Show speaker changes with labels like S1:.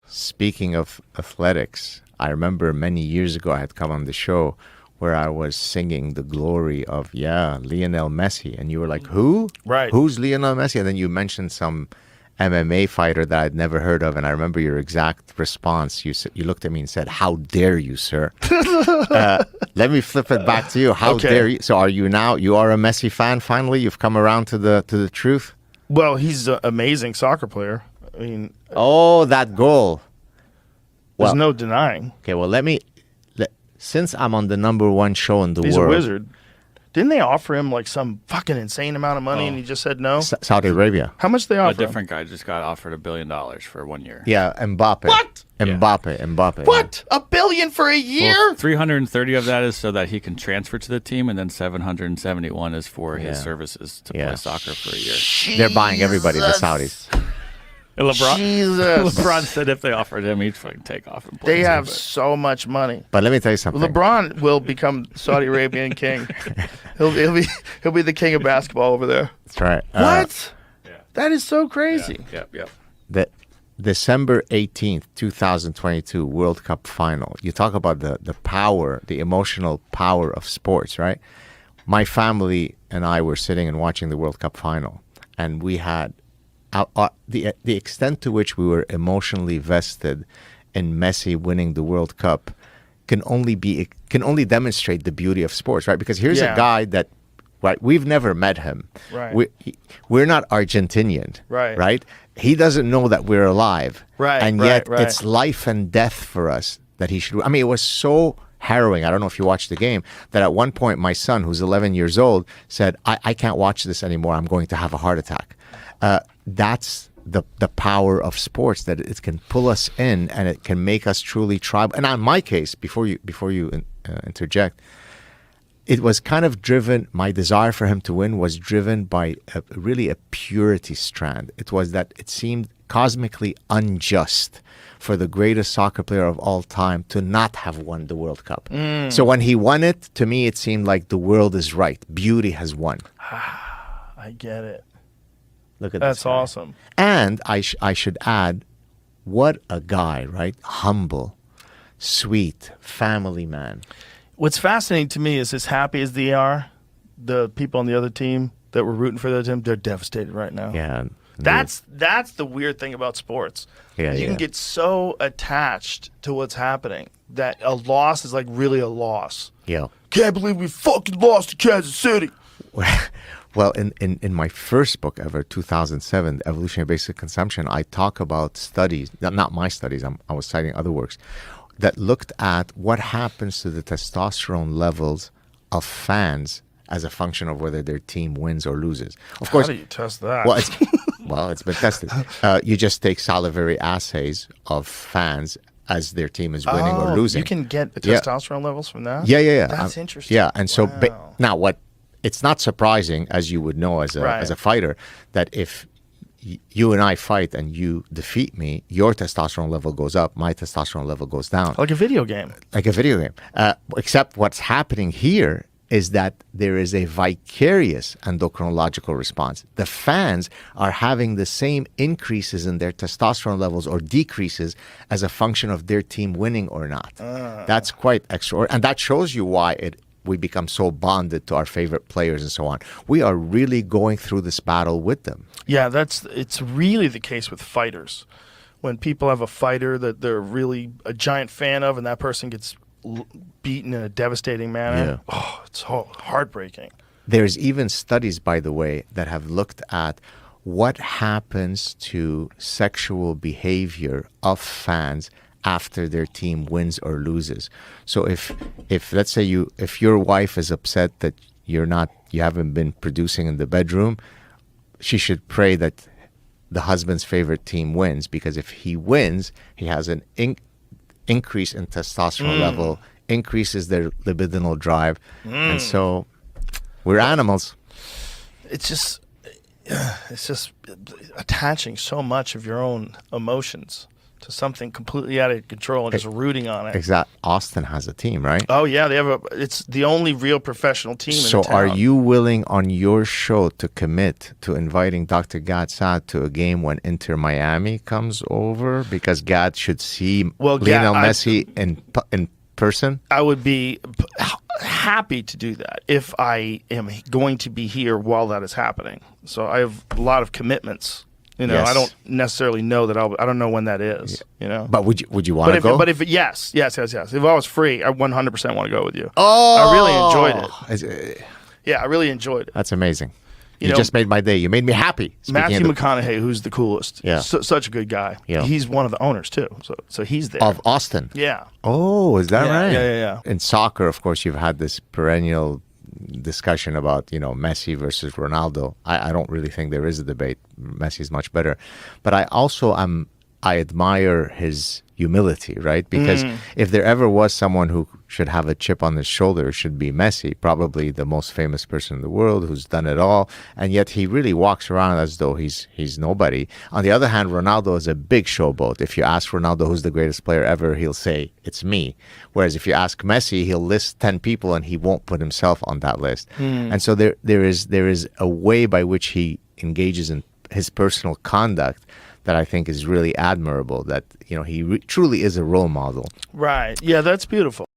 S1: Speaking of athletics, I remember many years ago I had come on the show where I was singing the glory of, Lionel Messi. And you were like, who?
S2: Right.
S1: Who's Lionel Messi? And then you mentioned some MMA fighter that I'd never heard of. And I remember your exact response. You looked at me and said, how dare you, sir? Let me flip it back to you. How dare you? So you are a Messi fan finally? You've come around to the truth?
S2: Well, he's an amazing soccer player. I mean,
S1: that goal.
S2: There's no denying.
S1: Okay, well, since I'm on the #1 show in the world.
S2: He's a wizard. Didn't they offer him like some fucking insane amount of money and he just said no?
S1: Saudi Arabia.
S2: How much they offer
S3: A different guy just got offered $1 billion for 1 year.
S1: Yeah, Mbappe.
S2: What?
S1: Mbappe.
S2: What? $1 billion for a year?
S3: Well, 330 of that is so that he can transfer to the team, and then 771 is for his services to play soccer for a year.
S1: They're buying everybody, the Saudis.
S3: And
S2: Jesus.
S3: LeBron said if they offered him, he'd fucking take off and play.
S2: They have so much money.
S1: But let me tell you something.
S2: LeBron will become Saudi Arabian king. He'll be the king of basketball over there.
S1: That's right.
S2: What? That is so crazy.
S3: Yep.
S1: The December 18th, 2022 World Cup final. You talk about the power, the emotional power of sports, right? My family and I were sitting and watching the World Cup final, and we had the extent to which we were emotionally vested in Messi winning the World Cup can only demonstrate the beauty of sports, right? Because here's a guy that, right, we've never met him.
S2: Right.
S1: We're not Argentinian.
S2: Right.
S1: He doesn't know that we're alive.
S2: Right.
S1: And yet it's life and death for us that he should. I mean, it was so harrowing. I don't know if you watched the game, that at one point my son, who's 11 years old, said, I can't watch this anymore. I'm going to have a heart attack. That's the power of sports, that it can pull us in and it can make us truly tribal. And in my case, before you interject, it was kind of driven, my desire for him to win was driven by really a purity strand. It was that it seemed cosmically unjust for the greatest soccer player of all time to not have won the World Cup. So when he won it, to me, it seemed like the world is right. Beauty has won.
S2: I get it.
S1: Look at
S2: That's
S1: this guy.
S2: awesome.
S1: And I should add, what a guy, right? Humble, sweet, family man.
S2: What's fascinating to me is, as happy as they are, the people on the other team that were rooting for their team, they're devastated right now.
S1: Yeah.
S2: That's the weird thing about sports.
S1: Yeah,
S2: you can get so attached to what's happening that a loss is like really a loss.
S1: Yeah.
S2: Can't believe we fucking lost to Kansas City.
S1: Well, in my first book ever, 2007, Evolutionary Basic Consumption, I talk about studies, not my studies, I was citing other works, that looked at what happens to the testosterone levels of fans as a function of whether their team wins or loses. Of course,
S2: how do you test that?
S1: Well, it's been tested. You just take salivary assays of fans as their team is winning or losing.
S2: You can get the testosterone levels from that?
S1: Yeah.
S2: That's interesting.
S1: Yeah, and so
S2: Wow.
S1: now what? It's not surprising, as you would know as a fighter, that if you and I fight and you defeat me, your testosterone level goes up, my testosterone level goes down.
S2: Like a video game.
S1: Except what's happening here is that there is a vicarious endocrinological response. The fans are having the same increases in their testosterone levels or decreases as a function of their team winning or not. That's quite extraordinary. And that shows you why we become so bonded to our favorite players and so on. We are really going through this battle with them.
S2: Yeah, it's really the case with fighters. When people have a fighter that they're really a giant fan of and that person gets beaten in a devastating manner, it's heartbreaking.
S1: There's even studies, by the way, that have looked at what happens to sexual behavior of fans after their team wins or loses. So if let's say if your wife is upset that you haven't been producing in the bedroom, she should pray that the husband's favorite team wins, because if he wins, he has an increase in testosterone level, increases their libidinal drive, and so we're animals.
S2: It's just attaching so much of your own emotions to something completely out of control and just rooting on it.
S1: Exact. Austin has a team, right?
S2: Oh yeah, they have it's the only real professional team in
S1: So
S2: the town.
S1: are you willing on your show to commit to inviting Dr. Gad Saad to a game when Inter Miami comes over? Because Gad should see Lionel Messi in person.
S2: I would be happy to do that if I am going to be here while that is happening. So I have a lot of commitments.
S1: Yes.
S2: I don't necessarily know that I don't know when that is.
S1: But would you want to go?
S2: But if yes. If I was free, I 100% want to go with you.
S1: Oh,
S2: I really enjoyed it. Yeah, I really enjoyed it.
S1: That's amazing. You just made my day. You made me happy.
S2: Matthew McConaughey, who's the coolest.
S1: Yeah.
S2: Such a good guy.
S1: Yeah.
S2: He's one of the owners, too. So he's there.
S1: Of Austin.
S2: Yeah.
S1: Oh, is that right?
S2: Yeah.
S1: In soccer, of course, you've had this perennial discussion about, Messi versus Ronaldo. I don't really think there is a debate. Messi is much better. But I admire his humility, right? Because if there ever was someone who should have a chip on his shoulder, it should be Messi, probably the most famous person in the world who's done it all. And yet he really walks around as though he's nobody. On the other hand, Ronaldo is a big showboat. If you ask Ronaldo who's the greatest player ever, he'll say, it's me. Whereas if you ask Messi, he'll list 10 people and he won't put himself on that list. And so there is a way by which he engages in his personal conduct that I think is really admirable, that he truly is a role model.
S2: Right. Yeah, that's beautiful.